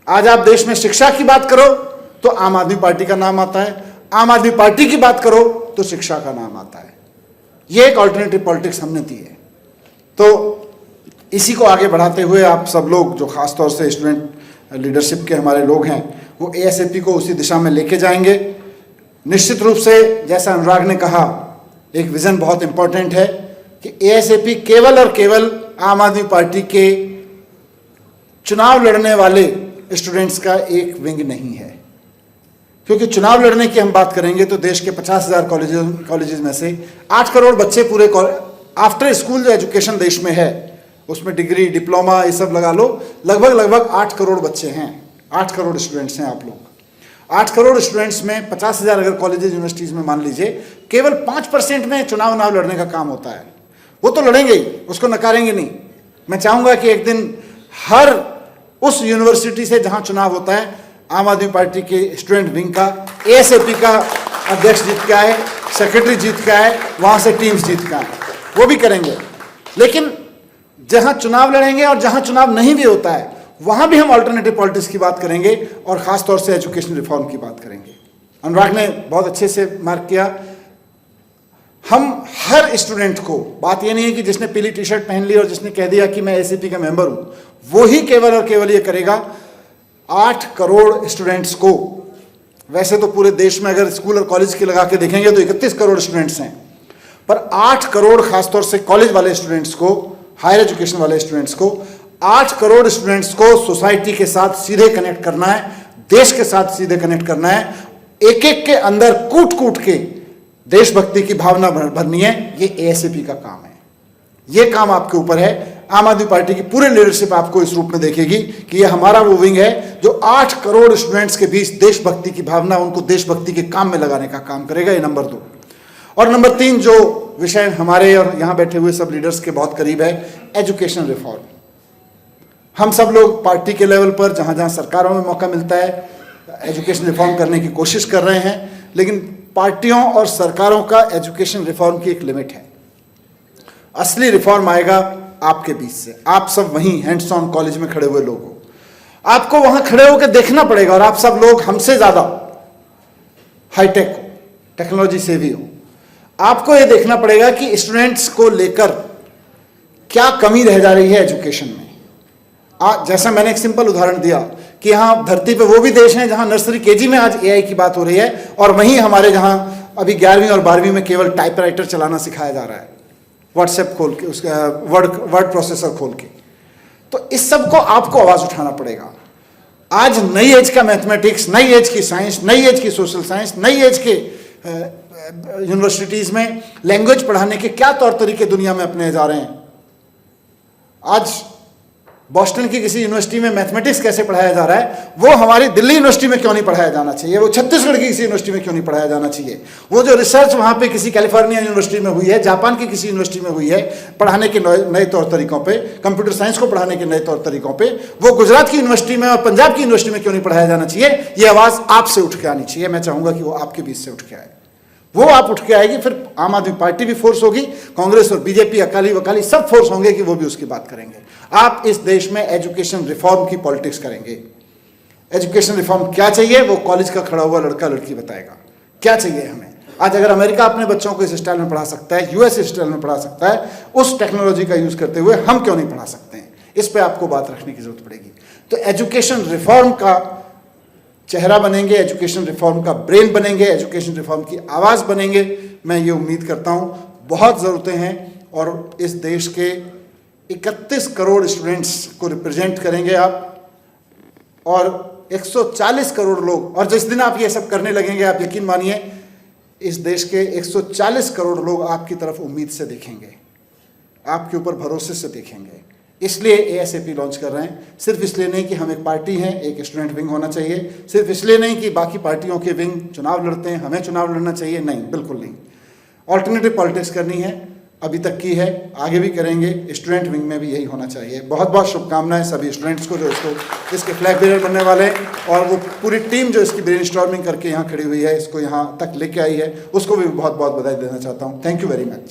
आज आप देश में शिक्षा की बात करो तो आम आदमी पार्टी का नाम आता है, आम आदमी पार्टी की बात करो तो शिक्षा का नाम आता है। ये एक ऑल्टरनेटिव पॉलिटिक्स हमने दी है। तो इसी को आगे बढ़ाते हुए आप सब लोग जो खास तौर से स्टूडेंट लीडरशिप के हमारे लोग हैं वो एएसएपी को उसी दिशा में लेके जाएंगे। निश्चित रूप से जैसा अनुराग ने कहा, एक विजन बहुत इंपॉर्टेंट है कि एएसएपी केवल और केवल आम आदमी पार्टी के चुनाव लड़ने वाले स्टूडेंट्स का एक विंग नहीं है, क्योंकि चुनाव लड़ने की हम बात करेंगे तो देश के 50,000 कॉलेजेस में से 8 करोड़ बच्चे पूरे आफ्टर स्कूल जो एजुकेशन देश में है उसमें डिग्री डिप्लोमा ये सब लगा लो, लगभग 8 करोड़ बच्चे हैं, 8 करोड़ स्टूडेंट्स हैं आप लोग। 8 करोड़ स्टूडेंट्स में 50,000 अगर कॉलेजेस यूनिवर्सिटीज़ में मान लीजिए केवल 5% में चुनाव लड़ने का काम होता है। वो तो लड़ेंगे ही, उसको नकारेंगे नहीं। मैं चाहूँगा कि एक दिन हर उस यूनिवर्सिटी से जहाँ चुनाव होता है आम आदमी पार्टी के स्टूडेंट विंग का एएसएपी का अध्यक्ष जीत के आए, सेक्रेटरी जीत के आए, वहाँ से टीम्स जीत के आए, वो भी करेंगे। लेकिन जहाँ चुनाव लड़ेंगे और जहाँ चुनाव नहीं भी होता है वहाँ भी हम अल्टरनेटिव पॉलिटिक्स की बात करेंगे और ख़ास तौर से एजुकेशन रिफॉर्म की बात करेंगे। अनुराग ने बहुत अच्छे से मार्क किया, हम हर स्टूडेंट को, बात ये नहीं है कि जिसने पीली टी शर्ट पहन ली और जिसने कह दिया कि मैं एएसएपी का मेंबर हूँ वो ही केवल और केवल ये करेगा। 8 करोड़ स्टूडेंट्स को, वैसे तो पूरे देश में अगर स्कूल और कॉलेज के लगा के देखेंगे तो 31 करोड़ स्टूडेंट्स हैं, पर 8 करोड़ खासतौर से कॉलेज वाले स्टूडेंट्स को, हायर एजुकेशन वाले स्टूडेंट्स को, 8 करोड़ स्टूडेंट्स को सोसाइटी के साथ सीधे कनेक्ट करना है, देश के साथ सीधे कनेक्ट करना है, एक एक के अंदर कूट कूट के देशभक्ति की भावना भरनी है। ये एएसएपी का काम है, ये काम आपके ऊपर है। आम आदमी पार्टी की पूरी लीडरशिप आपको इस रूप में देखेगी कि ये हमारा वो विंग है जो 8 करोड़ स्टूडेंट्स के बीच देशभक्ति की भावना, उनको देशभक्ति के काम में लगाने का काम करेगा। ये नंबर 2। और नंबर 3 जो विषय हमारे और यहाँ बैठे हुए सब लीडर्स के बहुत करीब है, एजुकेशन रिफॉर्म। हम सब लोग पार्टी के लेवल पर जहाँ जहाँ सरकारों में मौका मिलता है एजुकेशन रिफॉर्म करने की कोशिश कर रहे हैं, लेकिन पार्टियों और सरकारों का एजुकेशन रिफॉर्म की एक लिमिट है। असली रिफॉर्म आएगा आपके बीच से। आप सब वहीं हैंड्स ऑन कॉलेज में खड़े हुए लोग हो, आपको वहां खड़े होकर देखना पड़ेगा। और आप सब लोग हमसे ज्यादा हाईटेक हो, टेक्नोलॉजी सेवी हो, आपको यह देखना पड़ेगा कि स्टूडेंट्स को लेकर क्या कमी रह जा रही है एजुकेशन में। जैसा मैंने एक सिंपल उदाहरण दिया कि यहाँ धरती पे वो भी देश हैं जहाँ नर्सरी केजी में आज एआई की बात हो रही है, और वहीं हमारे जहाँ अभी 11वीं और 12वीं में केवल टाइपराइटर चलाना सिखाया जा रहा है, व्हाट्सएप खोल के, उसका वर्ड प्रोसेसर खोल के। तो इस सब को आपको आवाज़ उठाना पड़ेगा। आज नई एज का मैथमेटिक्स, नई एज की साइंस, नई एज की सोशल साइंस, नई एज के यूनिवर्सिटीज़ में लैंग्वेज पढ़ाने के क्या तौर तरीके दुनिया में अपने जा रहे हैं। आज बॉस्टन की किसी यूनिवर्सिटी में मैथमेटिक्स कैसे पढ़ाया जा रहा है, वो हमारी दिल्ली यूनिवर्सिटी में क्यों नहीं पढ़ाया जाना चाहिए, वो छत्तीसगढ़ की किसी यूनिवर्सिटी में क्यों नहीं पढ़ाया जाना चाहिए। वो जो रिसर्च वहाँ पे किसी कैलिफोर्निया यूनिवर्सिटी में हुई है, जापान की किसी यूनिवर्सिटी में हुई है पढ़ाने के नए तौर तरीकों पे, कंप्यूटर साइंस को पढ़ाने के नए तौर तरीकों पे, वो गुजरात की यूनिवर्सिटी में और पंजाब की यूनिवर्सिटी में क्यों नहीं पढ़ाया जाना चाहिए। ये आवाज़ आपसे उठ के आनी चाहिए। मैं चाहूँगा कि वो आपके बीच से उठ के आए, वो आप उठ के आएगी, फिर आम आदमी पार्टी भी फोर्स होगी, कांग्रेस और बीजेपी, अकाली वकाली सब फोर्स होंगे कि वो भी उसकी बात करेंगे। आप इस देश में एजुकेशन रिफॉर्म की पॉलिटिक्स करेंगे। एजुकेशन रिफॉर्म क्या चाहिए वो कॉलेज का खड़ा हुआ लड़का लड़की बताएगा क्या चाहिए हमें। आज अगर अमेरिका अपने बच्चों को इस स्टाइल में पढ़ा सकता है, यूएस इस स्टाइल में पढ़ा सकता है, उस टेक्नोलॉजी का यूज करते हुए हम क्यों नहीं पढ़ा सकते हैं। इस पर आपको बात रखने की जरूरत पड़ेगी। तो एजुकेशन रिफॉर्म का चेहरा बनेंगे, एजुकेशन रिफॉर्म का ब्रेन बनेंगे, एजुकेशन रिफॉर्म की आवाज़ बनेंगे। मैं ये उम्मीद करता हूँ बहुत ज़रूरतें हैं और इस देश के 31 करोड़ स्टूडेंट्स को रिप्रेजेंट करेंगे आप, और 140 करोड़ लोग, और जिस दिन आप ये सब करने लगेंगे आप यकीन मानिए इस देश के 140 करोड़ लोग आपकी तरफ उम्मीद से देखेंगे, आपके ऊपर भरोसे से देखेंगे। इसलिए एएसएपी लॉन्च कर रहे हैं। सिर्फ इसलिए नहीं कि हम एक पार्टी हैं, एक स्टूडेंट विंग होना चाहिए, सिर्फ इसलिए नहीं कि बाकी पार्टियों के विंग चुनाव लड़ते हैं हमें चुनाव लड़ना चाहिए, नहीं, बिल्कुल नहीं। ऑल्टरनेटिव पॉलिटिक्स करनी है, अभी तक की है, आगे भी करेंगे। स्टूडेंट विंग में भी यही होना चाहिए। बहुत बहुत शुभकामनाएं सभी स्टूडेंट्स को जो इसके फ्लैग बेरर बनने वाले हैं, और वो पूरी टीम जो इसकी ब्रेनस्टॉर्मिंग करके यहाँ खड़ी हुई है, इसको यहाँ तक लेके आई है, उसको भी बहुत बहुत बधाई देना चाहता हूँ। Thank you very much.